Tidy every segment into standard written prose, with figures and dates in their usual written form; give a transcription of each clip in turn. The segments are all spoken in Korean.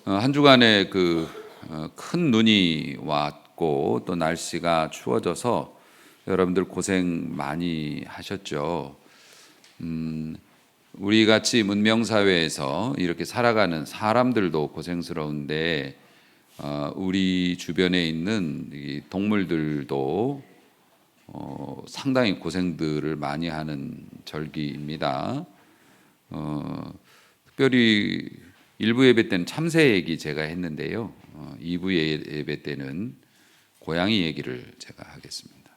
한 주간에 큰 눈이 왔고 또 날씨가 추워져서 여러분들 고생 많이 하셨죠. 우리 같이 문명 사회에서 이렇게 살아가는 사람들도 고생스러운데 우리 주변에 있는 이 동물들도 상당히 고생들을 많이 하는 절기입니다. 특별히 1부 예배 때는 참새 얘기 제가 했는데요. 2부 예배 때는 고양이 얘기를 제가 하겠습니다.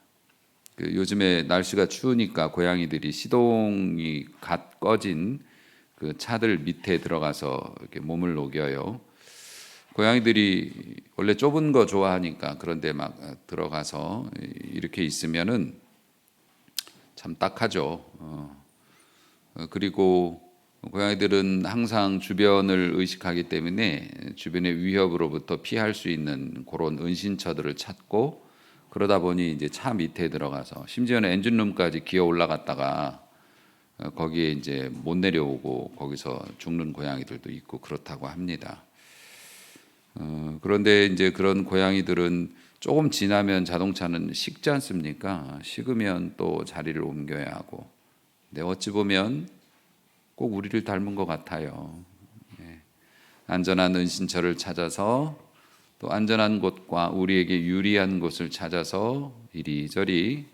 요즘에 날씨가 추우니까 고양이들이 시동이 갓 꺼진 그 차들 밑에 들어가서 이렇게 몸을 녹여요. 고양이들이 원래 좁은 거 좋아하니까 그런데 막 들어가서 이렇게 있으면은 참 딱하죠. 그리고 고양이들은 항상 주변을 의식하기 때문에 주변의 위협으로부터 피할 수 있는 그런 은신처들을 찾고, 그러다 보니 이제 차 밑에 들어가서 심지어는 엔진룸까지 기어 올라갔다가 거기에 이제 못 내려오고 거기서 죽는 고양이들도 있고 그렇다고 합니다. 그런데 이제 그런 고양이들은 조금 지나면 자동차는 식지 않습니까? 식으면 또 자리를 옮겨야 하고. 근데 어찌 보면 꼭 우리를 닮은 것 같아요. 안전한 은신처를 찾아서 또 안전한 곳과 우리에게 유리한 곳을 찾아서 이리저리,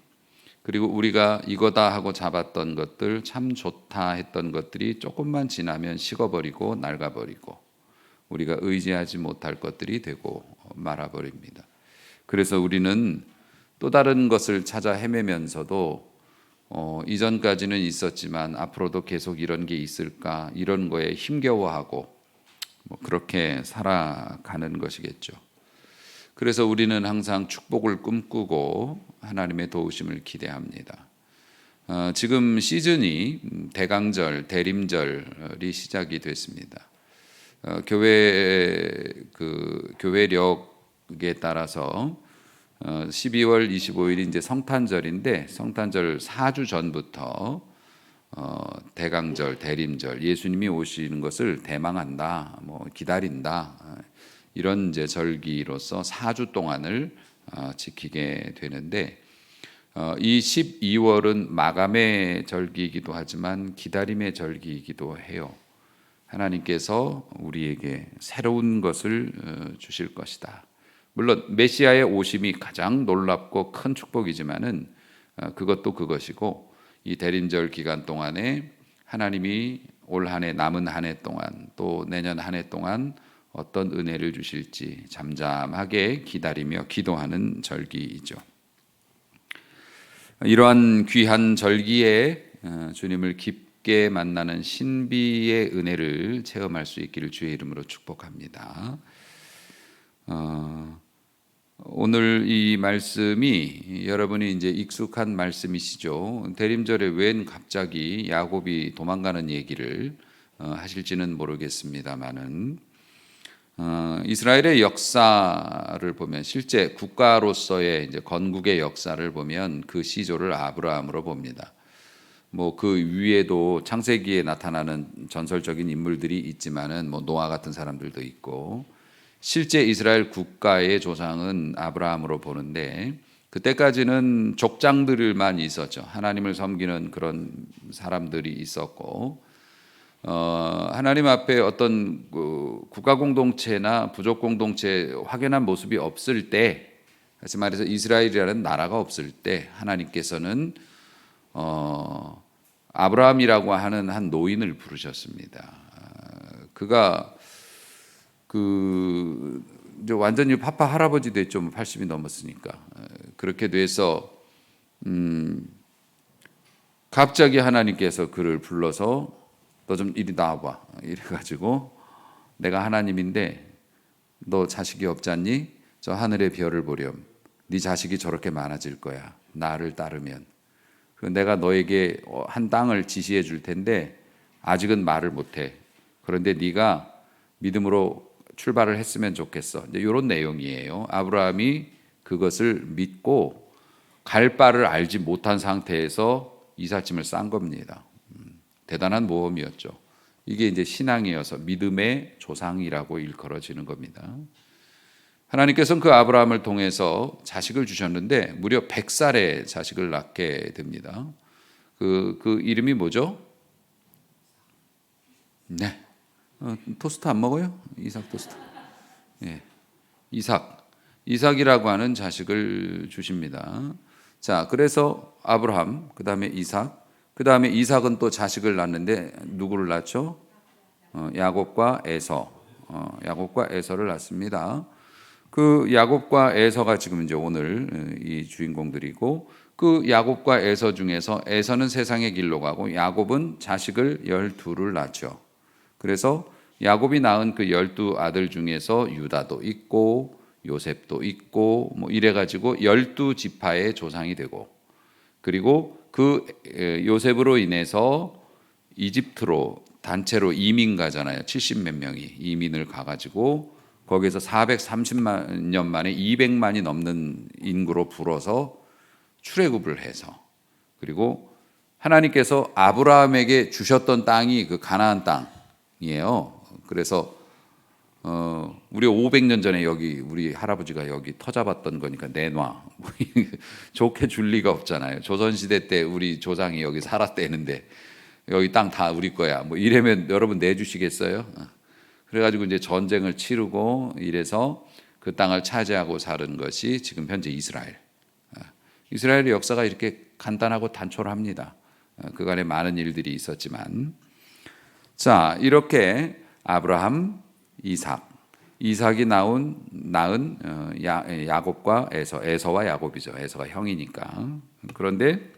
그리고 우리가 이거다 하고 잡았던 것들, 참 좋다 했던 것들이 조금만 지나면 식어버리고 낡아버리고 우리가 의지하지 못할 것들이 되고 말아버립니다. 그래서 우리는 또 다른 것을 찾아 헤매면서도 이전까지는 있었지만 앞으로도 계속 이런 게 있을까, 이런 거에 힘겨워하고 그렇게 살아가는 것이겠죠. 그래서 우리는 항상 축복을 꿈꾸고 하나님의 도우심을 기대합니다. 지금 시즌이 대강절, 대림절이 시작이 됐습니다. 교회력에 따라서 12월 25일이 이제 성탄절인데, 성탄절 4주 전부터 대강절, 대림절, 예수님이 오시는 것을 대망한다, 기다린다, 이런 이제 절기로서 4주 동안을 지키게 되는데, 이 12월은 마감의 절기이기도 하지만 기다림의 절기이기도 해요. 하나님께서 우리에게 새로운 것을 주실 것이다. 물론 메시아의 오심이 가장 놀랍고 큰 축복이지만은 그것도 그것이고, 이 대림절 기간 동안에 하나님이 올 한 해, 남은 한 해 동안, 또 내년 한 해 동안 어떤 은혜를 주실지 잠잠하게 기다리며 기도하는 절기이죠. 이러한 귀한 절기에 주님을 깊게 만나는 신비의 은혜를 체험할 수 있기를 주의 이름으로 축복합니다. 오늘 이 말씀이 여러분이 이제 익숙한 말씀이시죠. 대림절에 웬 갑자기 야곱이 도망가는 얘기를 하실지는 모르겠습니다만은, 이스라엘의 역사를 보면, 실제 국가로서의 이제 건국의 역사를 보면 그 시조를 아브라함으로 봅니다. 그 위에도 창세기에 나타나는 전설적인 인물들이 있지만은 노아 같은 사람들도 있고, 실제 이스라엘 국가의 조상은 아브라함으로 보는데, 그때까지는 족장들만 있었죠. 하나님을 섬기는 그런 사람들이 있었고, 하나님 앞에 어떤 국가 공동체나 부족 공동체 확연한 모습이 없을 때, 다시 말해서 이스라엘이라는 나라가 없을 때 하나님께서는 아브라함이라고 하는 한 노인을 부르셨습니다. 그가 이제 완전히 파파 할아버지 됐죠. 80이 넘었으니까. 그렇게 돼서 갑자기 하나님께서 그를 불러서 너 좀 이리 나와봐. 이래가지고, 내가 하나님인데 너 자식이 없잖니? 저 하늘의 별을 보렴. 네 자식이 저렇게 많아질 거야. 나를 따르면. 내가 너에게 한 땅을 지시해 줄 텐데 아직은 말을 못해. 그런데 네가 믿음으로 출발을 했으면 좋겠어. 이제 이런 내용이에요. 아브라함이 그것을 믿고 갈 바를 알지 못한 상태에서 이삿짐을 싼 겁니다. 대단한 모험이었죠. 이게 이제 신앙이어서 믿음의 조상이라고 일컬어지는 겁니다. 하나님께서는 그 아브라함을 통해서 자식을 주셨는데 무려 100살에 자식을 낳게 됩니다. 그 이름이 뭐죠? 네. 토스트 안 먹어요? 이삭 토스트. 예. 이삭이라고 하는 자식을 주십니다. 자, 그래서 아브라함, 그 다음에 이삭, 그 다음에 이삭은 또 자식을 낳는데 누구를 낳죠? 야곱과 에서, 야곱과 에서를 낳습니다. 그 야곱과 에서가 지금 이제 오늘 이 주인공들이고, 그 야곱과 에서 중에서 에서는 세상의 길로 가고 야곱은 자식을 12를 낳죠. 그래서 야곱이 낳은 그 12 아들 중에서 유다도 있고 요셉도 있고 뭐 이래 가지고 12지파의 조상이 되고, 그리고 그 요셉으로 인해서 이집트로 단체로 이민 가잖아요. 70몇 명이 이민을 가가지고 거기서 430만 년 만에 200만이 넘는 인구로 불어서 출애굽을 해서, 그리고 하나님께서 아브라함에게 주셨던 땅이 그 가나안 땅이에요. 그래서 우리 500년 전에 여기 우리 할아버지가 여기 터잡았던 거니까 내놔. 좋게 줄 리가 없잖아요. 조선시대 때 우리 조상이 여기 살았대는데 여기 땅 다 우리 거야. 뭐 이러면 여러분 내주시겠어요? 그래가지고 이제 전쟁을 치르고 이래서 그 땅을 차지하고 사는 것이 지금 현재 이스라엘. 이스라엘의 역사가 이렇게 간단하고 단촐합니다. 그간에 많은 일들이 있었지만, 자, 이렇게 아브라함, 이삭이 낳은 야곱과 에서와 야곱이죠. 에서가 형이니까. 그런데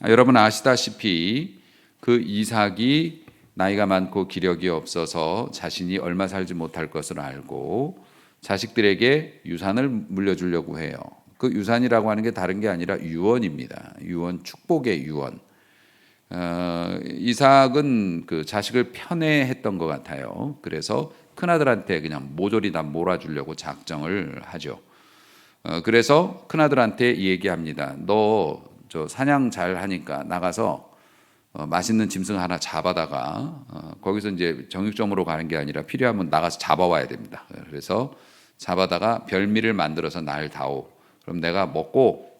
여러분 아시다시피 그 이삭이 나이가 많고 기력이 없어서 자신이 얼마 살지 못할 것을 알고 자식들에게 유산을 물려주려고 해요. 그 유산이라고 하는 게 다른 게 아니라 유언입니다. 유언, 축복의 유언. 이삭은 그 자식을 편애했던 것 같아요. 그래서 큰아들한테 그냥 모조리 다 몰아주려고 작정을 하죠. 그래서 큰아들한테 얘기합니다. 너 저 사냥 잘 하니까 나가서 맛있는 짐승 하나 잡아다가 거기서 이제 정육점으로 가는 게 아니라 필요하면 나가서 잡아와야 됩니다. 그래서 잡아다가 별미를 만들어서 날 다오. 그럼 내가 먹고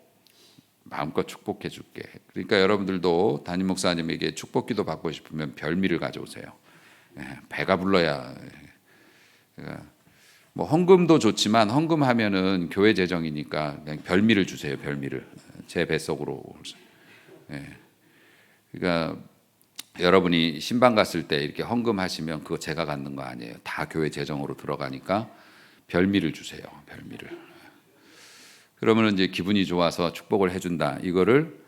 마음껏 축복해 줄게. 그러니까 여러분들도 담임 목사님에게 축복기도 받고 싶으면 별미를 가져오세요. 배가 불러야. 뭐 헌금도 좋지만 헌금하면은 교회 재정이니까 그냥 별미를 주세요. 별미를 제 뱃속으로. 그러니까 여러분이 신방 갔을 때 이렇게 헌금하시면 그거 제가 갖는 거 아니에요. 다 교회 재정으로 들어가니까 별미를 주세요. 별미를. 그러면 이제 기분이 좋아서 축복을 해준다. 이거를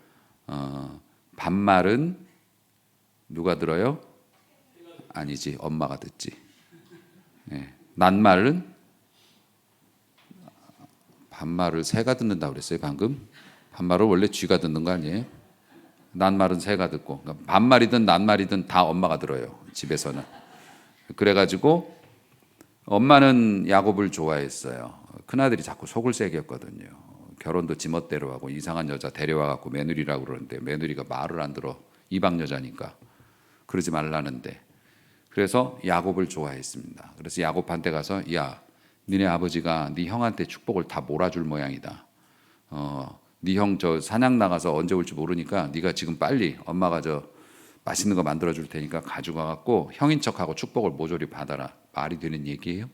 반말은 누가 들어요? 아니지, 엄마가 듣지. 낱말은 반말을 새가 듣는다고 그랬어요 방금. 반말을 원래 쥐가 듣는 거 아니에요? 낱말은 새가 듣고, 그러니까 반말이든 낱말이든 다 엄마가 들어요 집에서는. 그래가지고 엄마는 야곱을 좋아했어요. 큰아들이 자꾸 속을 새겼거든요. 결혼도 지멋대로 하고 이상한 여자 데려와갖고 며느리라고 그러는데 며느리가 말을 안 들어. 이방 여자니까 그러지 말라는데. 그래서 야곱을 좋아했습니다. 그래서 야곱한테 가서 야, 니네 아버지가 네 형한테 축복을 다 몰아줄 모양이다. 네 형 저 사냥 나가서 언제 올지 모르니까 네가 지금 빨리 엄마가 저 맛있는 거 만들어 줄 테니까 가져가 갖고 형인 척하고 축복을 모조리 받아라. 말이 되는 얘기예요?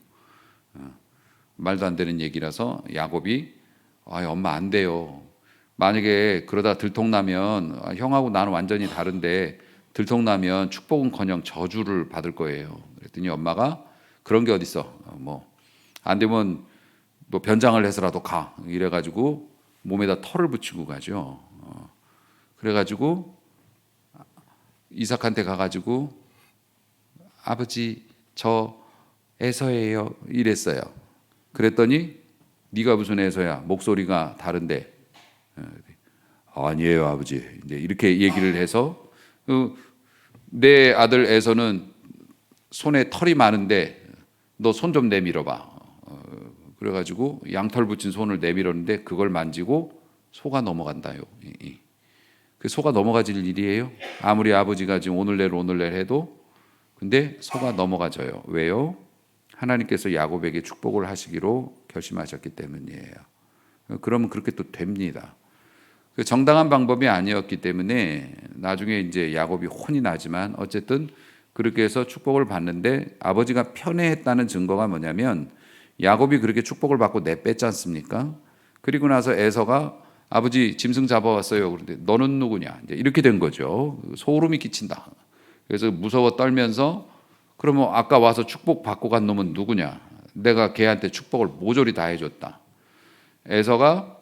말도 안 되는 얘기라서 야곱이 엄마 안 돼요. 만약에 그러다 들통나면 형하고 나는 완전히 다른데 들통나면 축복은커녕 저주를 받을 거예요. 그랬더니 엄마가 그런 게 어딨어. 뭐 안 되면 뭐 변장을 해서라도 가. 이래가지고 몸에다 털을 붙이고 가죠. 그래가지고 이삭한테 가가지고 아버지 저 에서예요 이랬어요. 그랬더니 네가 무슨 에서야? 목소리가 다른데. 아니에요 아버지. 이제 이렇게 얘기를 해서 내 아들 에서는 손에 털이 많은데 너 손 좀 내밀어봐. 그래가지고 양털 붙인 손을 내밀었는데 그걸 만지고 소가 넘어간다요. 그 소가 넘어가질 일이에요? 아무리 아버지가 지금 오늘 내일 해도 근데 속아 넘어가져요. 왜요? 하나님께서 야곱에게 축복을 하시기로 결심하셨기 때문이에요. 그러면 그렇게 또 됩니다. 그 정당한 방법이 아니었기 때문에 나중에 이제 야곱이 혼이 나지만 어쨌든 그렇게 해서 축복을 받는데 아버지가 편애했다는 증거가 뭐냐면 야곱이 그렇게 축복을 받고 내뺐지 않습니까? 그리고 나서 에서가 아버지 짐승 잡아왔어요. 그런데 너는 누구냐? 이제 이렇게 된 거죠. 소름이 끼친다. 그래서 무서워 떨면서 그러면 아까 와서 축복 받고 간 놈은 누구냐? 내가 걔한테 축복을 모조리 다 해줬다. 에서가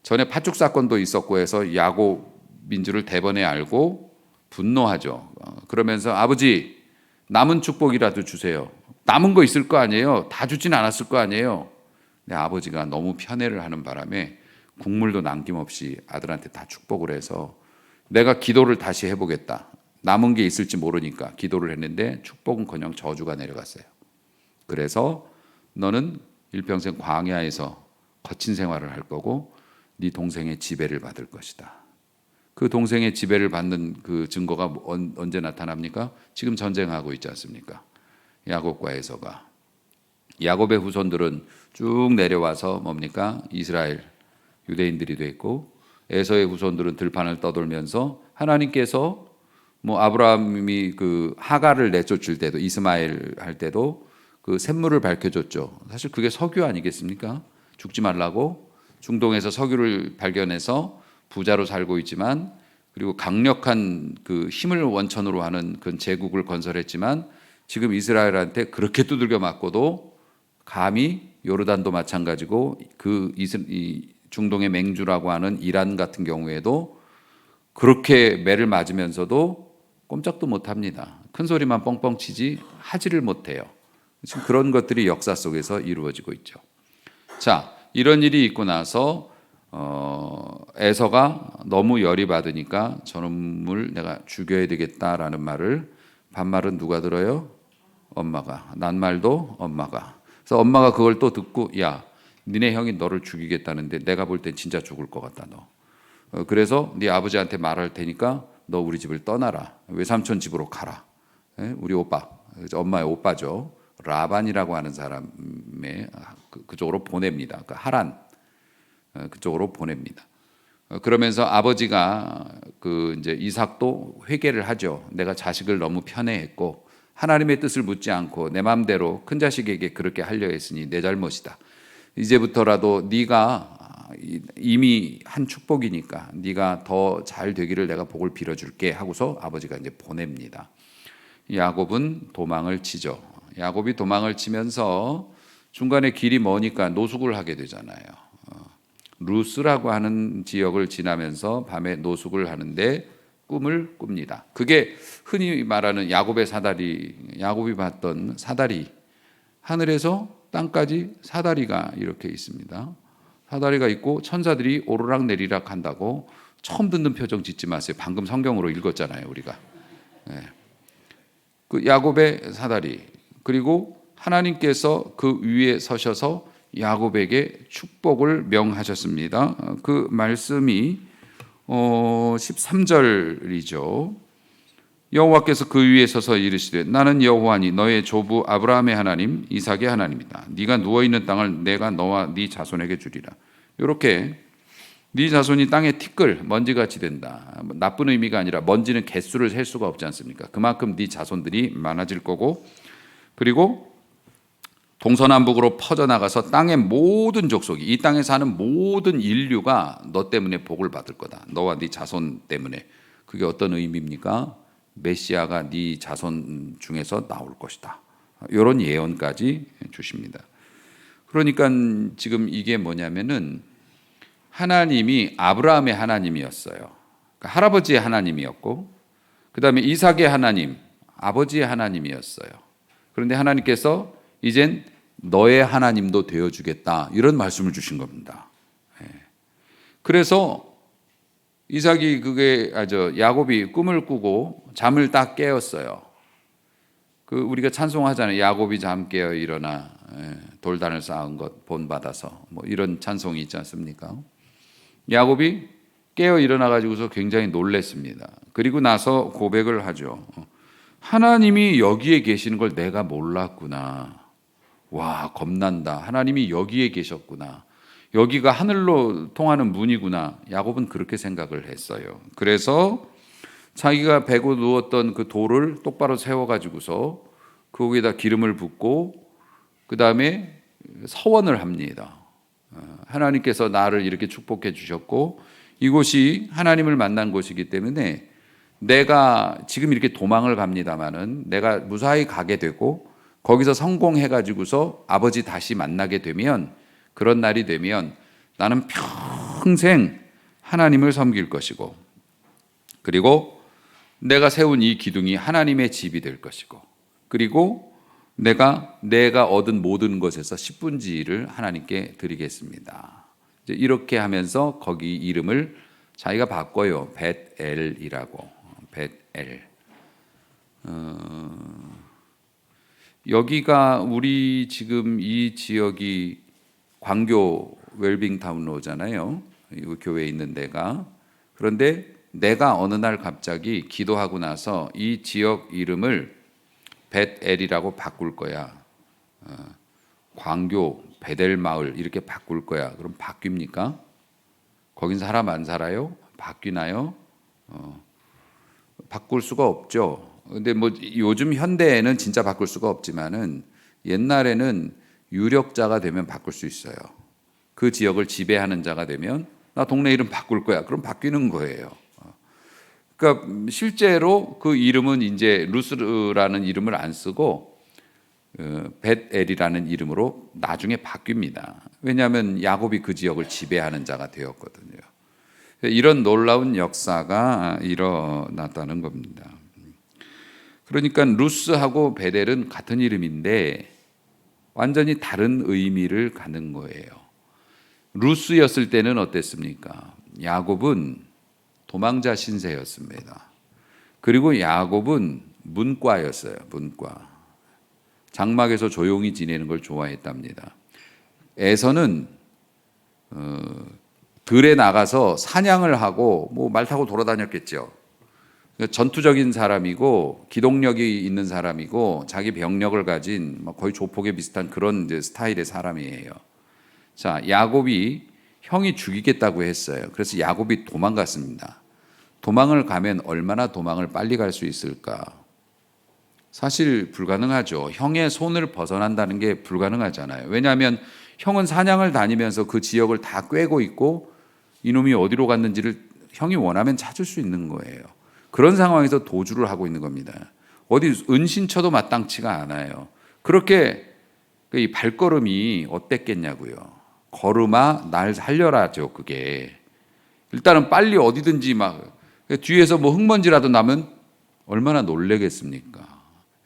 전에 팥죽 사건도 있었고 해서 야곱인 줄을 대번에 알고 분노하죠. 그러면서 아버지 남은 축복이라도 주세요. 남은 거 있을 거 아니에요. 다 주진 않았을 거 아니에요. 근데 아버지가 너무 편애를 하는 바람에 국물도 남김없이 아들한테 다 축복을 해서 내가 기도를 다시 해보겠다. 남은 게 있을지 모르니까 기도를 했는데 축복은커녕 저주가 내려갔어요. 그래서 너는 일평생 광야에서 거친 생활을 할 거고 네 동생의 지배를 받을 것이다. 그 동생의 지배를 받는 그 증거가 언제 나타납니까? 지금 전쟁하고 있지 않습니까? 야곱과 에서가. 야곱의 후손들은 쭉 내려와서 뭡니까? 이스라엘 유대인들이 됐고 에서의 후손들은 들판을 떠돌면서 하나님께서 뭐 아브라함이 그 하갈을 내쫓을 때도 이스마엘 할 때도 그 샘물을 밝혀줬죠. 사실 그게 석유 아니겠습니까? 죽지 말라고 중동에서 석유를 발견해서 부자로 살고 있지만 그리고 강력한 그 힘을 원천으로 하는 그 제국을 건설했지만 지금 이스라엘한테 그렇게 두들겨 맞고도 감히 요르단도 마찬가지고 이 중동의 맹주라고 하는 이란 같은 경우에도 그렇게 매를 맞으면서도 꼼짝도 못합니다. 큰 소리만 뻥뻥 치지 하지를 못해요. 지금 그런 것들이 역사 속에서 이루어지고 있죠. 자, 이런 일이 있고 나서 에서가 너무 열이 받으니까 저놈을 내가 죽여야 되겠다라는 말을 반말은 누가 들어요? 엄마가. 낱말도 엄마가. 그래서 엄마가 그걸 또 듣고 야, 니네 형이 너를 죽이겠다는데 내가 볼 땐 진짜 죽을 것 같다 너. 그래서 네 아버지한테 말할 테니까 너 우리 집을 떠나라. 외삼촌 집으로 가라. 우리 오빠, 엄마의 오빠죠. 라반이라고 하는 사람의 그쪽으로 보냅니다. 그 하란 그쪽으로 보냅니다. 그러면서 아버지가 그 이제 이삭도 회개를 하죠. 내가 자식을 너무 편애했고 하나님의 뜻을 묻지 않고 내 마음대로 큰 자식에게 그렇게 하려 했으니 내 잘못이다. 이제부터라도 네가 이미 한 축복이니까 네가 더 잘 되기를 내가 복을 빌어줄게 하고서 아버지가 이제 보냅니다. 야곱은 도망을 치죠. 야곱이 도망을 치면서 중간에 길이 머니까 노숙을 하게 되잖아요. 루스라고 하는 지역을 지나면서 밤에 노숙을 하는데 꿈을 꿉니다. 그게 흔히 말하는 야곱의 사다리, 야곱이 봤던 사다리, 하늘에서 땅까지 사다리가 이렇게 있습니다. 사다리가 있고 천사들이 오르락 내리락 한다고 처음 듣는 표정 짓지 마세요. 방금 성경으로 읽었잖아요, 우리가. 그 야곱의 사다리, 그리고 하나님께서 그 위에 서셔서 야곱에게 축복을 명하셨습니다. 그 말씀이 13절이죠. 여호와께서 그 위에 서서 이르시되 나는 여호와니 너의 조부 아브라함의 하나님 이삭의 하나님이다. 네가 누워있는 땅을 내가 너와 네 자손에게 주리라. 이렇게 네 자손이 땅에 티끌 먼지같이 된다. 나쁜 의미가 아니라 먼지는 개수를 셀 수가 없지 않습니까? 그만큼 네 자손들이 많아질 거고, 그리고 동서남북으로 퍼져나가서 땅의 모든 족속이, 이 땅에 사는 모든 인류가 너 때문에 복을 받을 거다. 너와 네 자손 때문에. 그게 어떤 의미입니까? 메시아가 네 자손 중에서 나올 것이다. 이런 예언까지 주십니다. 그러니까 지금 이게 뭐냐면은 하나님이 아브라함의 하나님이었어요. 그러니까 할아버지의 하나님이었고, 그 다음에 이삭의 하나님, 아버지의 하나님이었어요. 그런데 하나님께서 이젠 너의 하나님도 되어주겠다, 이런 말씀을 주신 겁니다. 그래서 야곱이 꿈을 꾸고 잠을 딱 깨었어요. 우리가 찬송하잖아요. 야곱이 잠 깨어 일어나 돌단을 쌓은 것 본받아서, 뭐 이런 찬송이 있지 않습니까? 야곱이 깨어 일어나 가지고서 굉장히 놀랬습니다. 그리고 나서 고백을 하죠. 하나님이 여기에 계시는 걸 내가 몰랐구나. 와, 겁난다. 하나님이 여기에 계셨구나. 여기가 하늘로 통하는 문이구나. 야곱은 그렇게 생각을 했어요. 그래서 자기가 베고 누웠던 그 돌을 똑바로 세워가지고서 거기에다 기름을 붓고 그 다음에 서원을 합니다. 하나님께서 나를 이렇게 축복해 주셨고 이곳이 하나님을 만난 곳이기 때문에 내가 지금 이렇게 도망을 갑니다마는 내가 무사히 가게 되고 거기서 성공해 가지고서 아버지 다시 만나게 되면 그런 날이 되면 나는 평생 하나님을 섬길 것이고 그리고 내가 세운 이 기둥이 하나님의 집이 될 것이고 그리고 내가 얻은 모든 것에서 10분지를 하나님께 드리겠습니다. 이렇게 하면서 거기 이름을 자기가 바꿔요. 벳엘이라고. 벳엘. 여기가 우리 지금 이 지역이 광교 웰빙 타운로잖아요. 이 교회에 있는 데가. 그런데 내가 어느 날 갑자기 기도하고 나서 이 지역 이름을 벳엘이라고 바꿀 거야. 광교 베델 마을 이렇게 바꿀 거야. 그럼 바뀝니까? 거긴 사람 안 살아요? 바뀌나요? 바꿀 수가 없죠. 근데 뭐 요즘 현대에는 진짜 바꿀 수가 없지만은 옛날에는 유력자가 되면 바꿀 수 있어요. 그 지역을 지배하는 자가 되면 나 동네 이름 바꿀 거야. 그럼 바뀌는 거예요. 그러니까 실제로 그 이름은 이제 루스라는 이름을 안 쓰고 벳엘이라는 이름으로 나중에 바뀝니다. 왜냐하면 야곱이 그 지역을 지배하는 자가 되었거든요. 이런 놀라운 역사가 일어났다는 겁니다. 그러니까 루스하고 벳엘은 같은 이름인데 완전히 다른 의미를 갖는 거예요. 루스였을 때는 어땠습니까? 야곱은 도망자 신세였습니다. 그리고 야곱은 문과였어요. 문과. 장막에서 조용히 지내는 걸 좋아했답니다. 에서는 들에 나가서 사냥을 하고 뭐 말 타고 돌아다녔겠죠. 전투적인 사람이고 기동력이 있는 사람이고 자기 병력을 가진 거의 조폭에 비슷한 그런 이제 스타일의 사람이에요. 자, 야곱이 형이 죽이겠다고 했어요. 그래서 야곱이 도망갔습니다. 도망을 가면 얼마나 도망을 빨리 갈 수 있을까? 사실 불가능하죠. 형의 손을 벗어난다는 게 불가능하잖아요. 왜냐하면 형은 사냥을 다니면서 그 지역을 다 꿰고 있고 이놈이 어디로 갔는지를 형이 원하면 찾을 수 있는 거예요. 그런 상황에서 도주를 하고 있는 겁니다. 어디 은신처도 마땅치가 않아요. 그렇게 이 발걸음이 어땠겠냐고요. 걸음아 날 살려라죠. 그게 일단은 빨리 어디든지 막 뒤에서 뭐 흙먼지라도 나면 얼마나 놀래겠습니까?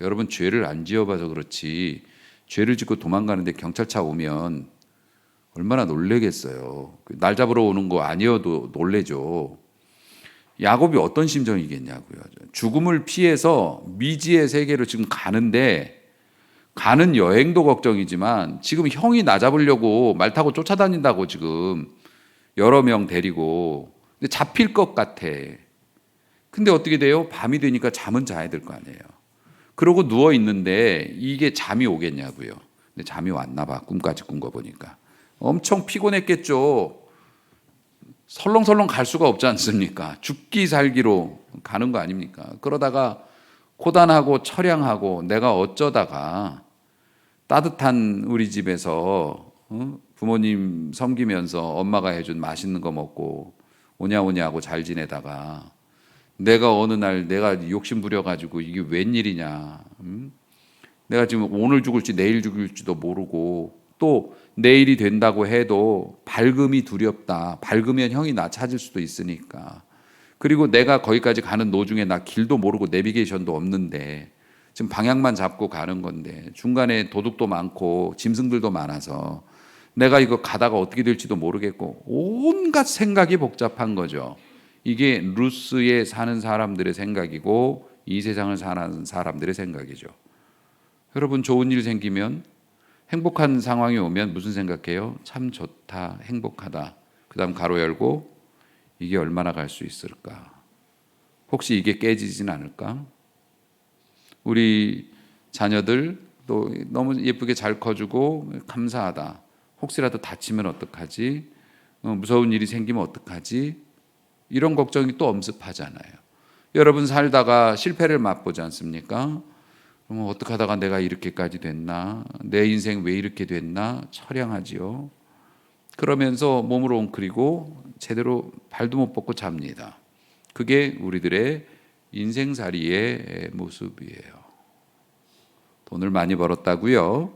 여러분 죄를 안 지어봐서 그렇지 죄를 짓고 도망가는데 경찰차 오면 얼마나 놀래겠어요. 날 잡으러 오는 거 아니어도 놀래죠. 야곱이 어떤 심정이겠냐고요. 죽음을 피해서 미지의 세계로 지금 가는데 가는 여행도 걱정이지만 지금 형이 나 잡으려고 말 타고 쫓아다닌다고 지금 여러 명 데리고 근데 잡힐 것 같아. 근데 어떻게 돼요? 밤이 되니까 잠은 자야 될 거 아니에요. 그러고 누워 있는데 이게 잠이 오겠냐고요. 근데 잠이 왔나 봐. 꿈까지 꾼 거 보니까 엄청 피곤했겠죠. 설렁설렁 갈 수가 없지 않습니까? 죽기 살기로 가는 거 아닙니까? 그러다가 고단하고 처량하고 내가 어쩌다가 따뜻한 우리 집에서 부모님 섬기면서 엄마가 해준 맛있는 거 먹고 오냐오냐 하고 잘 지내다가 내가 어느 날 내가 욕심 부려가지고 이게 웬일이냐. 내가 지금 오늘 죽을지 내일 죽을지도 모르고 또 내일이 된다고 해도 밝음이 두렵다. 밝으면 형이 나 찾을 수도 있으니까. 그리고 내가 거기까지 가는 도중에 나 길도 모르고 내비게이션도 없는데 지금 방향만 잡고 가는 건데 중간에 도둑도 많고 짐승들도 많아서 내가 이거 가다가 어떻게 될지도 모르겠고 온갖 생각이 복잡한 거죠. 이게 루스에 사는 사람들의 생각이고 이 세상을 사는 사람들의 생각이죠. 여러분 좋은 일 생기면 행복한 상황이 오면 무슨 생각해요? 참 좋다, 행복하다. 그 다음 가로 열고 이게 얼마나 갈 수 있을까? 혹시 이게 깨지진 않을까? 우리 자녀들 또 너무 예쁘게 잘 커주고 감사하다. 혹시라도 다치면 어떡하지? 무서운 일이 생기면 어떡하지? 이런 걱정이 또 엄습하잖아요. 여러분 살다가 실패를 맛보지 않습니까? 그럼 어떻게 하다가 내가 이렇게까지 됐나? 내 인생 왜 이렇게 됐나? 처량하지요. 그러면서 몸을 웅크리고 제대로 발도 못 뻗고 잡니다. 그게 우리들의 인생살이의 모습이에요. 돈을 많이 벌었다고요?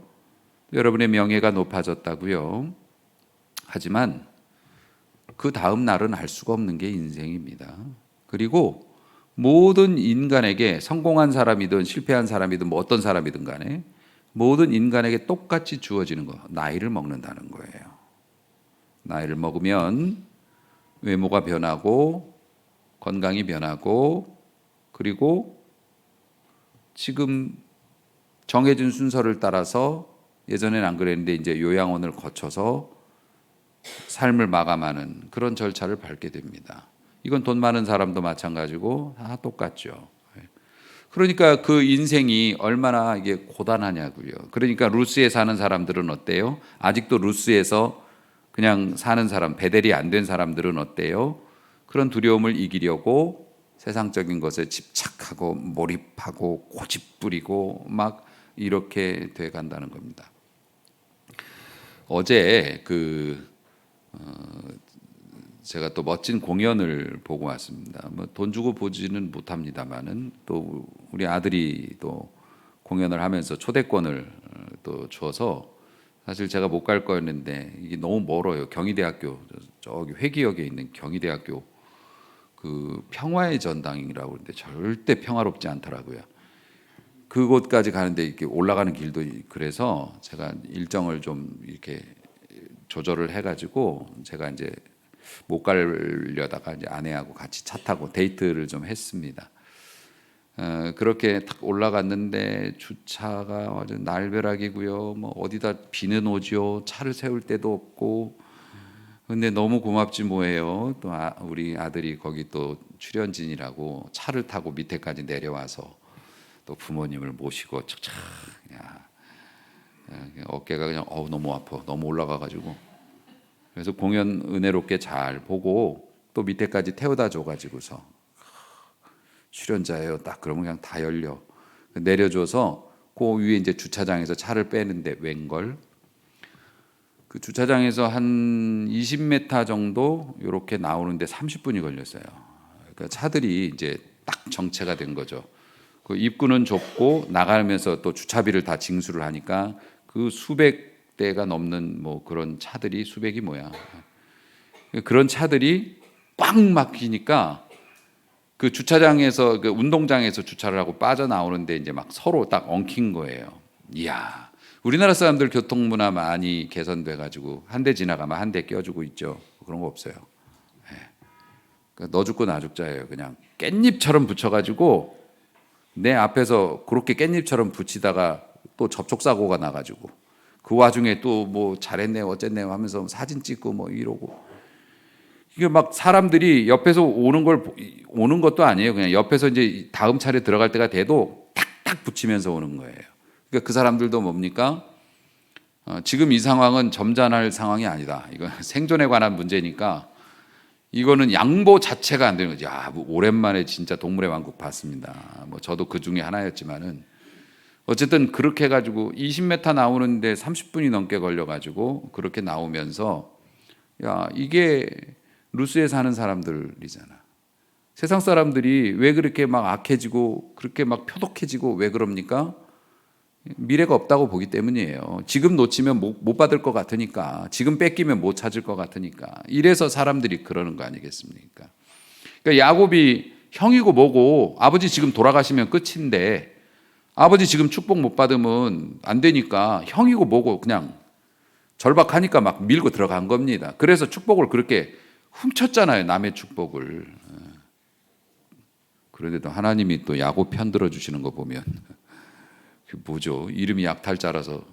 여러분의 명예가 높아졌다고요? 하지만 그 다음 날은 알 수가 없는 게 인생입니다. 그리고 모든 인간에게 성공한 사람이든 실패한 사람이든 뭐 어떤 사람이든 간에 모든 인간에게 똑같이 주어지는 거, 나이를 먹는다는 거예요. 나이를 먹으면 외모가 변하고 건강이 변하고 그리고 지금 정해진 순서를 따라서 예전엔 안 그랬는데 이제 요양원을 거쳐서 삶을 마감하는 그런 절차를 밟게 됩니다. 이건 돈 많은 사람도 마찬가지고 다 똑같죠. 그러니까 그 인생이 얼마나 이게 고단하냐고요. 그러니까 루스에 사는 사람들은 어때요? 아직도 루스에서 그냥 사는 사람, 배달이 안 된 사람들은 어때요? 그런 두려움을 이기려고 세상적인 것에 집착하고 몰입하고 고집부리고 막 이렇게 돼 간다는 겁니다. 어제 제가 또 멋진 공연을 보고 왔습니다. 뭐 돈 주고 보지는 못합니다만은 또 우리 아들이 또 공연을 하면서 초대권을 또 줘서 사실 제가 못 갈 거였는데 이게 너무 멀어요. 경희대학교 저기 회기역에 있는 경희대학교 그 평화의 전당이라고 그러는데 절대 평화롭지 않더라고요. 그곳까지 가는데 이렇게 올라가는 길도 그래서 제가 일정을 좀 이렇게 조절을 해가지고 제가 이제 못 가려다가 이제 아내하고 같이 차 타고 데이트를 좀 했습니다. 그렇게 딱 올라갔는데 주차가 아주 날벼락이고요. 뭐 어디다 비는 오지요. 차를 세울 데도 없고. 근데 너무 고맙지 뭐예요. 또 우리 아들이 거기 또 출연진이라고 차를 타고 밑에까지 내려와서 또 부모님을 모시고 착착. 야, 어깨가 그냥 너무 아파. 너무 올라가가지고. 그래서 공연 은혜롭게 잘 보고 또 밑에까지 태워다 줘가지고서 출연자예요. 딱 그러면 그냥 다 열려 내려줘서 그 위에 이제 주차장에서 차를 빼는데 웬걸 그 주차장에서 한 20m 정도 이렇게 나오는데 30분이 걸렸어요. 그러니까 차들이 이제 딱 정체가 된 거죠. 그 입구는 좁고 나가면서 또 주차비를 다 징수를 하니까 그 수백 대가 넘는 뭐 그런 차들이 수백이 뭐야. 그런 차들이 꽉 막히니까 그 주차장에서 그 운동장에서 주차를 하고 빠져나오는데 이제 막 서로 딱 엉킨 거예요. 이야, 우리나라 사람들 교통 문화 많이 개선돼 가지고 한 대 지나가면 한 대 껴주고 있죠. 그런 거 없어요. 네. 그러니까 너 죽고 나 죽자예요. 그냥 깻잎처럼 붙여가지고 내 앞에서 그렇게 깻잎처럼 붙이다가 또 접촉 사고가 나가지고 그 와중에 또 뭐 잘했네 어쨌네 하면서 사진 찍고 뭐 이러고 이게 막 사람들이 옆에서 오는 것도 아니에요. 그냥 옆에서 이제 다음 차례 들어갈 때가 돼도 탁탁 붙이면서 오는 거예요. 그러니까 그 사람들도 뭡니까? 지금 이 상황은 점잖을 상황이 아니다. 이건 생존에 관한 문제니까 이거는 양보 자체가 안 되는 거죠. 야, 뭐 오랜만에 진짜 동물의 왕국 봤습니다. 뭐 저도 그 중에 하나였지만은 어쨌든 그렇게 해가지고 20m 나오는데 30분이 넘게 걸려가지고 그렇게 나오면서 야, 이게 루스에 사는 사람들이잖아. 세상 사람들이 왜 그렇게 막 악해지고 그렇게 막 표독해지고 왜 그럽니까? 미래가 없다고 보기 때문이에요. 지금 놓치면 못 받을 것 같으니까, 지금 뺏기면 못 찾을 것 같으니까. 이래서 사람들이 그러는 거 아니겠습니까? 그러니까 야곱이 형이고 뭐고 아버지 지금 돌아가시면 끝인데 아버지 지금 축복 못 받으면 안 되니까 형이고 뭐고 그냥 절박하니까 막 밀고 들어간 겁니다. 그래서 축복을 그렇게 훔쳤잖아요. 남의 축복을. 그런데도 하나님이 또 야곱 편 들어주시는 거 보면 뭐죠? 이름이 약탈자라서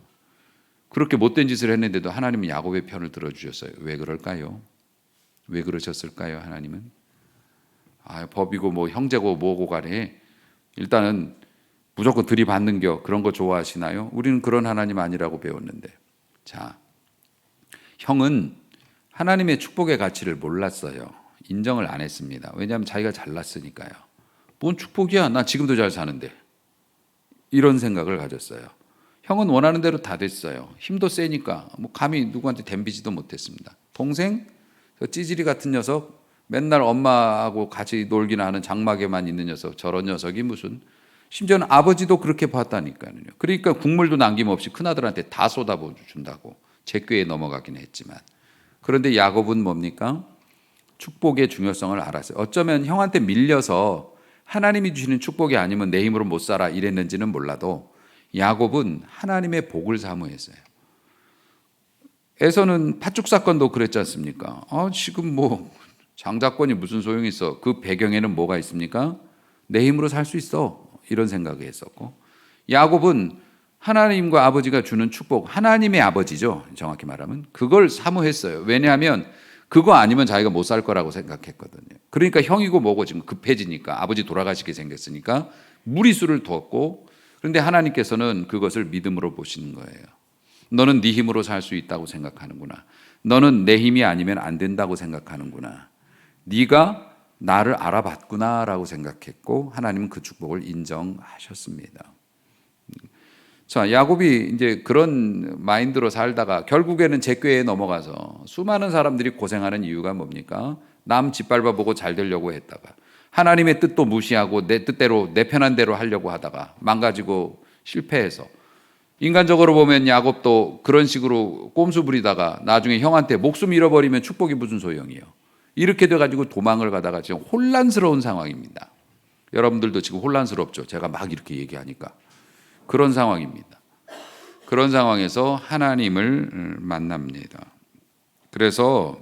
그렇게 못된 짓을 했는데도 하나님은 야곱의 편을 들어주셨어요. 왜 그럴까요? 왜 그러셨을까요? 하나님은 법이고 뭐 형제고 뭐고 간에 일단은 무조건 들이받는 그런 거 좋아하시나요? 우리는 그런 하나님 아니라고 배웠는데. 자, 형은 하나님의 축복의 가치를 몰랐어요. 인정을 안 했습니다. 왜냐하면 자기가 잘났으니까요. 뭔 축복이야? 나 지금도 잘 사는데. 이런 생각을 가졌어요. 형은 원하는 대로 다 됐어요. 힘도 세니까 뭐 감히 누구한테 덤비지도 못했습니다. 동생, 저 찌질이 같은 녀석, 맨날 엄마하고 같이 놀기나 하는 장막에만 있는 녀석, 저런 녀석이 무슨, 심지어는 아버지도 그렇게 봤다니까요. 그러니까 국물도 남김없이 큰아들한테 다 쏟아준다고 제 꾀에 넘어가긴 했지만. 그런데 야곱은 뭡니까? 축복의 중요성을 알았어요. 어쩌면 형한테 밀려서 하나님이 주시는 축복이 아니면 내 힘으로 못 살아 이랬는지는 몰라도 야곱은 하나님의 복을 사모했어요. 에서는 팥죽 사건도 그랬지 않습니까? 지금 뭐 장자권이 무슨 소용이 있어. 그 배경에는 뭐가 있습니까? 내 힘으로 살 수 있어. 이런 생각을 했었고, 야곱은 하나님과 아버지가 주는 축복, 하나님의 아버지죠, 정확히 말하면. 그걸 사모했어요. 왜냐하면 그거 아니면 자기가 못 살 거라고 생각했거든요. 그러니까 형이고 뭐고 지금 급해지니까, 아버지 돌아가시게 생겼으니까 무리수를 뒀고, 그런데 하나님께서는 그것을 믿음으로 보시는 거예요. 너는 네 힘으로 살 수 있다고 생각하는구나. 너는 내 힘이 아니면 안 된다고 생각하는구나. 네가 나를 알아봤구나라고 생각했고, 하나님은 그 축복을 인정하셨습니다. 자, 야곱이 이제 그런 마인드로 살다가 결국에는 제 꾀에 넘어가서 수많은 사람들이 고생하는 이유가 뭡니까? 남 짓밟아 보고 잘 되려고 했다가 하나님의 뜻도 무시하고 내 뜻대로, 내 편한 대로 하려고 하다가 망가지고 실패해서, 인간적으로 보면 야곱도 그런 식으로 꼼수 부리다가 나중에 형한테 목숨 잃어버리면 축복이 무슨 소용이에요. 이렇게 돼가지고 도망을 가다가 지금 혼란스러운 상황입니다. 여러분들도 지금 혼란스럽죠? 제가 막 이렇게 얘기하니까. 그런 상황입니다. 그런 상황에서 하나님을 만납니다. 그래서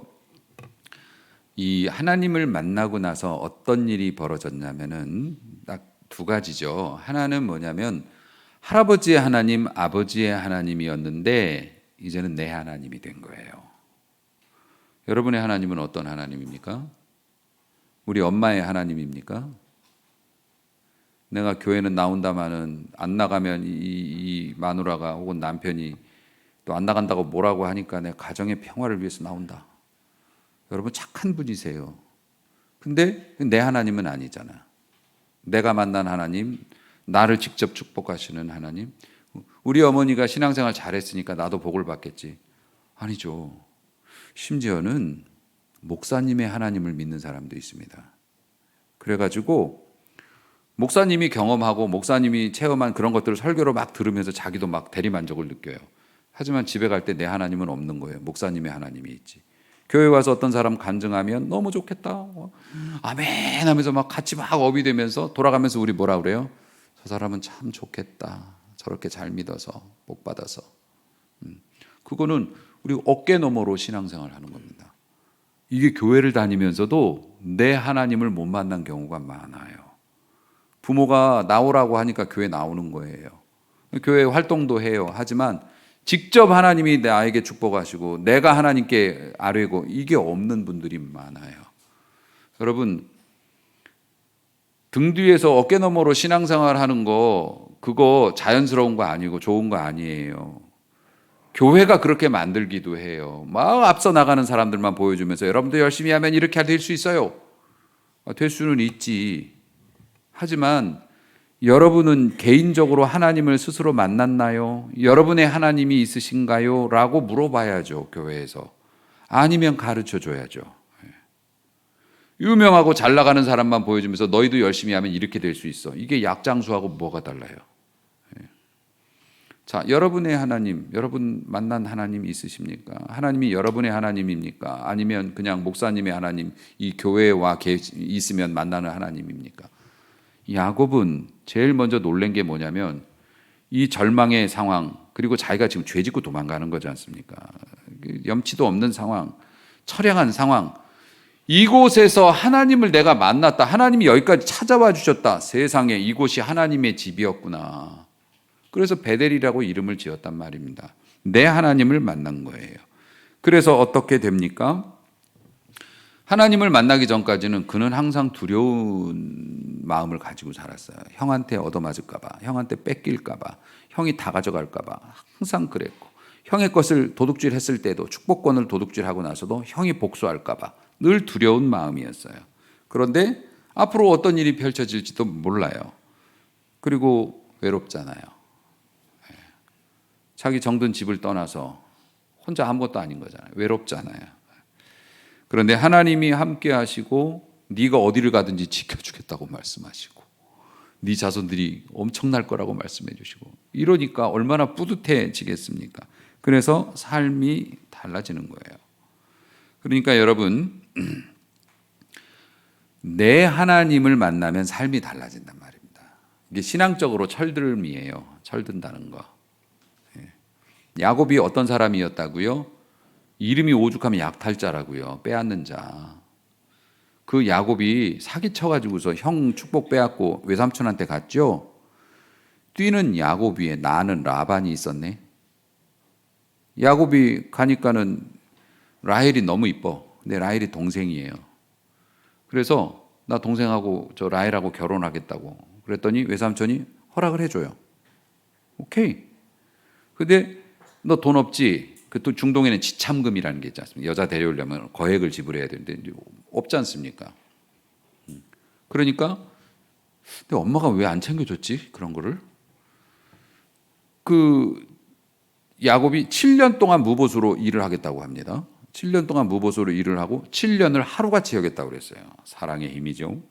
이 하나님을 만나고 나서 어떤 일이 벌어졌냐면은 딱 두 가지죠. 하나는 뭐냐면 할아버지의 하나님, 아버지의 하나님이었는데 이제는 내 하나님이 된 거예요. 여러분의 하나님은 어떤 하나님입니까? 우리 엄마의 하나님입니까? 내가 교회는 나온다마는 안 나가면 이 마누라가 혹은 남편이 또 안 나간다고 뭐라고 하니까 내 가정의 평화를 위해서 나온다. 여러분 착한 분이세요. 근데 내 하나님은 아니잖아. 내가 만난 하나님, 나를 직접 축복하시는 하나님. 우리 어머니가 신앙생활 잘했으니까 나도 복을 받겠지. 아니죠. 심지어는 목사님의 하나님을 믿는 사람도 있습니다. 그래가지고 목사님이 경험하고 목사님이 체험한 그런 것들을 설교로 막 들으면서 자기도 막 대리만족을 느껴요. 하지만 집에 갈 때 내 하나님은 없는 거예요. 목사님의 하나님이 있지. 교회 와서 어떤 사람 간증하면 너무 좋겠다, 아멘 하면서 막 같이 막 업이 되면서 돌아가면서 우리 뭐라 그래요? 저 사람은 참 좋겠다. 저렇게 잘 믿어서 복 받아서. 그거는 우리 어깨 너머로 신앙생활 하는 겁니다. 이게 교회를 다니면서도 내 하나님을 못 만난 경우가 많아요. 부모가 나오라고 하니까 교회 나오는 거예요. 교회 활동도 해요. 하지만 직접 하나님이 나에게 축복하시고 내가 하나님께 아뢰고 이게 없는 분들이 많아요. 여러분, 등 뒤에서 어깨 너머로 신앙생활 하는 거 그거 자연스러운 거 아니고 좋은 거 아니에요. 교회가 그렇게 만들기도 해요. 막 앞서 나가는 사람들만 보여주면서 여러분도 열심히 하면 이렇게 될 수 있어요. 될 수는 있지. 하지만 여러분은 개인적으로 하나님을 스스로 만났나요? 여러분의 하나님이 있으신가요? 라고 물어봐야죠, 교회에서. 아니면 가르쳐 줘야죠. 유명하고 잘 나가는 사람만 보여주면서 너희도 열심히 하면 이렇게 될 수 있어. 이게 약장수하고 뭐가 달라요? 자, 여러분의 하나님, 여러분 만난 하나님 있으십니까? 하나님이 여러분의 하나님입니까? 아니면 그냥 목사님의 하나님, 이 교회에 와 있으면 만나는 하나님입니까? 야곱은 제일 먼저 놀란 게 뭐냐면 이 절망의 상황, 그리고 자기가 지금 죄 짓고 도망가는 거지 않습니까? 염치도 없는 상황, 처량한 상황, 이곳에서 하나님을 내가 만났다. 하나님이 여기까지 찾아와 주셨다. 세상에 이곳이 하나님의 집이었구나. 그래서 베델이라고 이름을 지었단 말입니다. 내 하나님을 만난 거예요. 그래서 어떻게 됩니까? 하나님을 만나기 전까지는 그는 항상 두려운 마음을 가지고 살았어요. 형한테 얻어맞을까 봐, 형한테 뺏길까 봐, 형이 다 가져갈까 봐 항상 그랬고, 형의 것을 도둑질했을 때도, 축복권을 도둑질하고 나서도 형이 복수할까 봐 늘 두려운 마음이었어요. 그런데 앞으로 어떤 일이 펼쳐질지도 몰라요. 그리고 외롭잖아요. 자기 정든 집을 떠나서 혼자 아무것도 아닌 거잖아요. 외롭잖아요. 그런데 하나님이 함께 하시고 네가 어디를 가든지 지켜주겠다고 말씀하시고 네 자손들이 엄청날 거라고 말씀해 주시고 이러니까 얼마나 뿌듯해지겠습니까? 그래서 삶이 달라지는 거예요. 그러니까 여러분, 내 하나님을 만나면 삶이 달라진단 말입니다. 이게 신앙적으로 철들미예요. 철든다는 거. 야곱이 어떤 사람이었다고요? 이름이 오죽하면 약탈자라고요. 빼앗는 자. 그 야곱이 사기쳐가지고서 형 축복 빼앗고 외삼촌한테 갔죠. 뛰는 야곱 위에 나는 라반이 있었네. 야곱이 가니까는 라헬이 너무 이뻐. 근데 라헬이 동생이에요. 그래서 나 동생하고 저 라헬하고 결혼하겠다고. 그랬더니 외삼촌이 허락을 해줘요. 오케이. 근데 너 돈 없지? 그 또 중동에는 지참금이라는 게 있지 않습니까? 여자 데려오려면 거액을 지불해야 되는데 없지 않습니까? 그러니까 근데 엄마가 왜 안 챙겨줬지? 그런 거를. 그 야곱이 7년 동안 무보수로 일을 하겠다고 합니다. 7년 동안 무보수로 일을 하고 7년을 하루같이 여겼다고 그랬어요. 사랑의 힘이죠.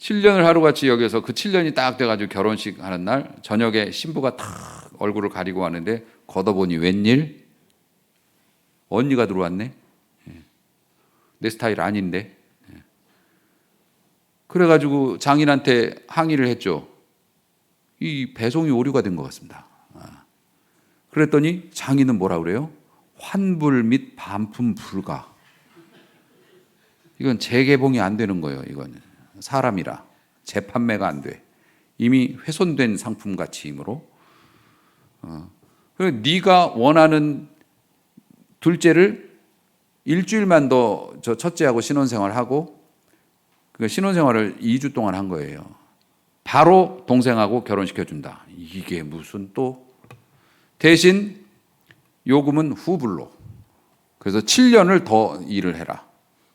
7년을 하루같이 여겨서 그 7년이 딱 돼가지고 결혼식 하는 날 저녁에 신부가 탁 얼굴을 가리고 왔는데 걷어보니 웬일? 언니가 들어왔네. 내 스타일 아닌데. 그래가지고 장인한테 항의를 했죠. 이 배송이 오류가 된 것 같습니다. 그랬더니 장인은 뭐라 그래요? 환불 및 반품 불가. 이건 재개봉이 안 되는 거예요. 이건 사람이라 재판매가 안 돼. 이미 훼손된 상품 가치이므로. 그래서 네가 원하는 둘째를 일주일만 더 저 첫째하고 신혼생활하고 그 신혼생활을 2주 동안 한 거예요. 바로 동생하고 결혼시켜준다. 이게 무슨 또 대신 요금은 후불로. 그래서 7년을 더 일을 해라.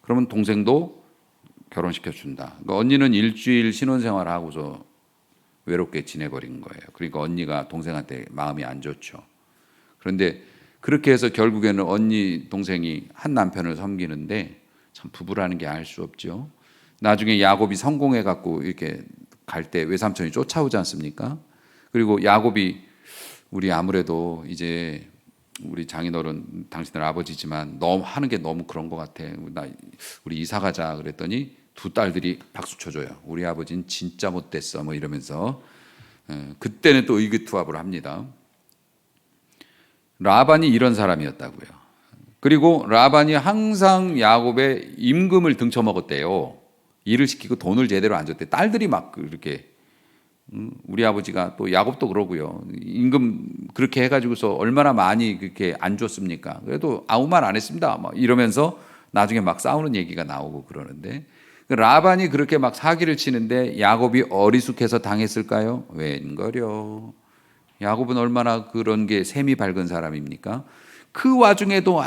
그러면 동생도 결혼시켜준다. 그러니까 언니는 일주일 신혼생활하고서 외롭게 지내버린 거예요. 그러니까 언니가 동생한테 마음이 안 좋죠. 그런데 그렇게 해서 결국에는 언니 동생이 한 남편을 섬기는데 참 부부라는 게 알 수 없죠. 나중에 야곱이 성공해 갖고 이렇게 갈 때 외삼촌이 쫓아오지 않습니까? 그리고 야곱이 우리 아무래도 이제 우리 장인어른 당신들 아버지지만 너무 하는 게 너무 그런 것 같아. 우리 이사 가자 그랬더니 두 딸들이 박수 쳐줘요. 우리 아버지는 진짜 못됐어 뭐 이러면서 그때는 또 의기투합을 합니다. 라반이 이런 사람이었다고요. 그리고 라반이 항상 야곱의 임금을 등쳐먹었대요. 일을 시키고 돈을 제대로 안 줬대. 딸들이 막 그렇게 우리 아버지가 또 야곱도 그러고요. 임금 그렇게 해가지고서 얼마나 많이 그렇게 안 줬습니까? 그래도 아무 말 안 했습니다. 막 이러면서 나중에 막 싸우는 얘기가 나오고 그러는데 라반이 그렇게 막 사기를 치는데 야곱이 어리숙해서 당했을까요? 웬걸요. 야곱은 얼마나 그런 게 셈이 밝은 사람입니까? 그 와중에도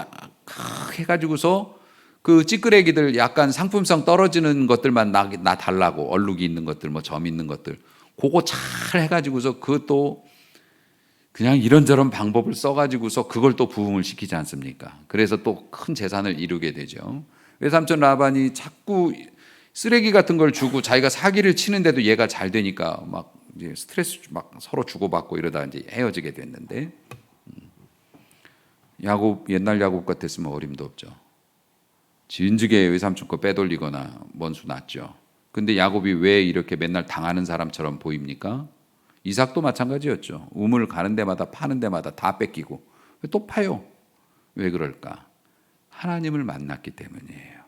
해가지고서 그 찌끄레기들 약간 상품성 떨어지는 것들만 나 달라고 얼룩이 있는 것들 뭐 점 있는 것들 그거 잘 해가지고서 그것도 그냥 이런저런 방법을 써가지고서 그걸 또 부흥을 시키지 않습니까? 그래서 또 큰 재산을 이루게 되죠. 외삼촌 라반이 자꾸 쓰레기 같은 걸 주고 자기가 사기를 치는데도 얘가 잘 되니까 막 이제 스트레스 막 서로 주고받고 이러다 이제 헤어지게 됐는데 야곱 옛날 야곱 같았으면 어림도 없죠. 진즉에 외삼촌 거 빼돌리거나 원수 났죠. 근데 야곱이 왜 이렇게 맨날 당하는 사람처럼 보입니까? 이삭도 마찬가지였죠. 우물 가는 데마다 파는 데마다 다 뺏기고 또 파요. 왜 그럴까? 하나님을 만났기 때문이에요.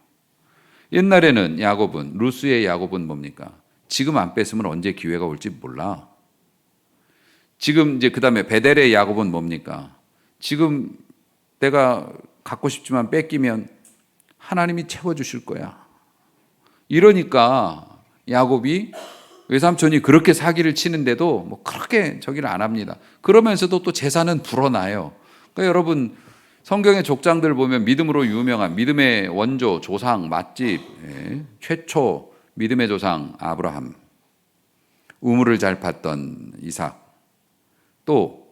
옛날에는 야곱은 루스의 야곱은 뭡니까? 지금 안 뺐으면 언제 기회가 올지 몰라. 지금 이제 그다음에 베델의 야곱은 뭡니까? 지금 내가 갖고 싶지만 뺏기면 하나님이 채워주실 거야. 이러니까 야곱이 외삼촌이 그렇게 사기를 치는데도 뭐 그렇게 저기를 안 합니다. 그러면서도 또 제사는 불어나요. 그러니까 여러분 성경의 족장들 보면 믿음으로 유명한 믿음의 원조, 조상, 맛집, 최초 믿음의 조상 아브라함, 우물을 잘 팠던 이삭, 또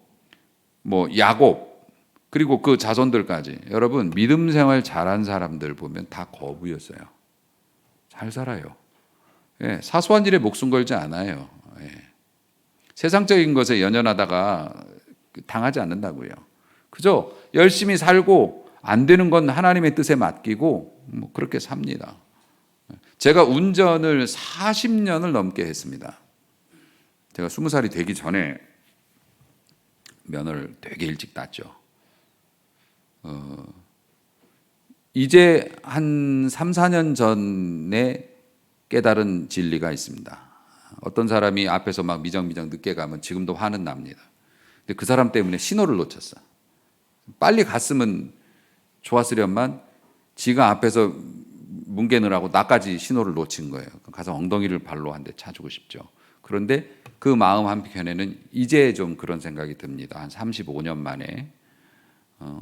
뭐 야곱, 그리고 그 자손들까지. 여러분 믿음 생활 잘한 사람들 보면 다 거부였어요. 잘 살아요. 사소한 일에 목숨 걸지 않아요. 세상적인 것에 연연하다가 당하지 않는다고요. 그저 열심히 살고 안 되는 건 하나님의 뜻에 맡기고 뭐 그렇게 삽니다. 제가 운전을 40년을 넘게 했습니다. 제가 20살이 되기 전에 면허를 되게 일찍 땄죠. 이제 한 3, 4년 전에 깨달은 진리가 있습니다. 어떤 사람이 앞에서 막 미정미정 늦게 가면 지금도 화는 납니다. 근데 그 사람 때문에 신호를 놓쳤어. 빨리 갔으면 좋았으련만 지가 앞에서 뭉개느라고 나까지 신호를 놓친 거예요. 가서 엉덩이를 발로 한 대 차주고 싶죠. 그런데 그 마음 한편에는 이제 좀 그런 생각이 듭니다. 한 35년 만에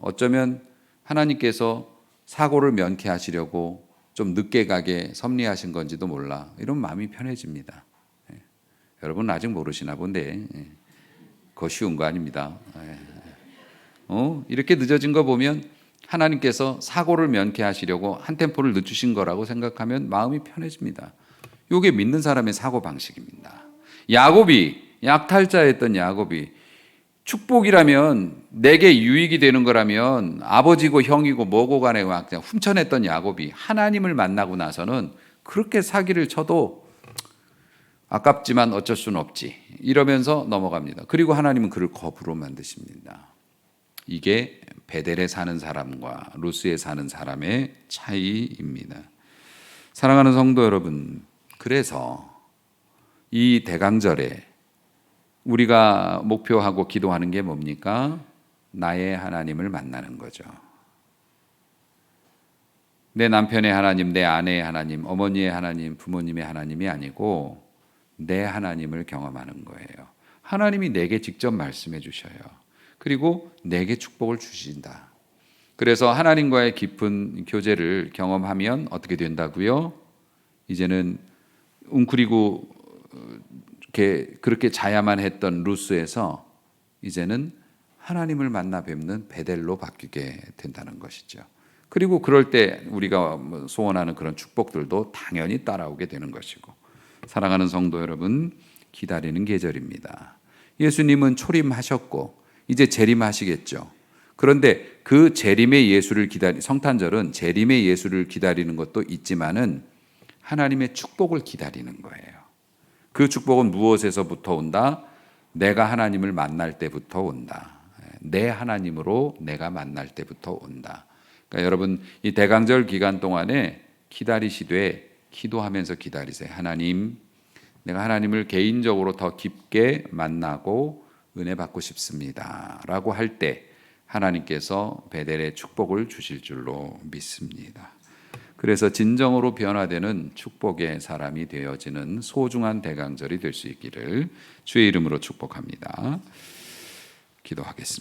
어쩌면 하나님께서 사고를 면케하시려고 좀 늦게 가게 섭리하신 건지도 몰라. 이런 마음이 편해집니다. 여러분 아직 모르시나 본데 그거 쉬운 거 아닙니다. 이렇게 늦어진 거 보면 하나님께서 사고를 면케하시려고 한 템포를 늦추신 거라고 생각하면 마음이 편해집니다. 이게 믿는 사람의 사고 방식입니다. 야곱이 약탈자였던 야곱이 축복이라면 내게 유익이 되는 거라면 아버지고 형이고 뭐고 간에 그냥 훔쳐냈던 야곱이 하나님을 만나고 나서는 그렇게 사기를 쳐도 아깝지만 어쩔 수는 없지 이러면서 넘어갑니다. 그리고 하나님은 그를 거부로 만드십니다. 이게 베델에 사는 사람과 루스에 사는 사람의 차이입니다. 사랑하는 성도 여러분, 그래서 이 대강절에 우리가 목표하고 기도하는 게 뭡니까? 나의 하나님을 만나는 거죠. 내 남편의 하나님, 내 아내의 하나님, 어머니의 하나님, 부모님의 하나님이 아니고 내 하나님을 경험하는 거예요. 하나님이 내게 직접 말씀해 주셔요. 그리고 내게 축복을 주신다. 그래서 하나님과의 깊은 교제를 경험하면 어떻게 된다고요? 이제는 웅크리고 그렇게 자야만 했던 루스에서 이제는 하나님을 만나 뵙는 베델로 바뀌게 된다는 것이죠. 그리고 그럴 때 우리가 소원하는 그런 축복들도 당연히 따라오게 되는 것이고. 사랑하는 성도 여러분, 기다리는 계절입니다. 예수님은 초림하셨고 이제 재림하시겠죠. 그런데 그 재림의 예수를 성탄절은 재림의 예수를 기다리는 것도 있지만은 하나님의 축복을 기다리는 거예요. 그 축복은 무엇에서부터 온다? 내가 하나님을 만날 때부터 온다. 내 하나님으로 내가 만날 때부터 온다. 그러니까 여러분 이 대강절 기간 동안에 기다리시되 기도하면서 기다리세요. 하나님, 내가 하나님을 개인적으로 더 깊게 만나고 은혜 받고 싶습니다. 라고 할 때 하나님께서 베델의 축복을 주실 줄로 믿습니다. 그래서 진정으로 변화되는 축복의 사람이 되어지는 소중한 대강절이 될 수 있기를 주의 이름으로 축복합니다. 기도하겠습니다.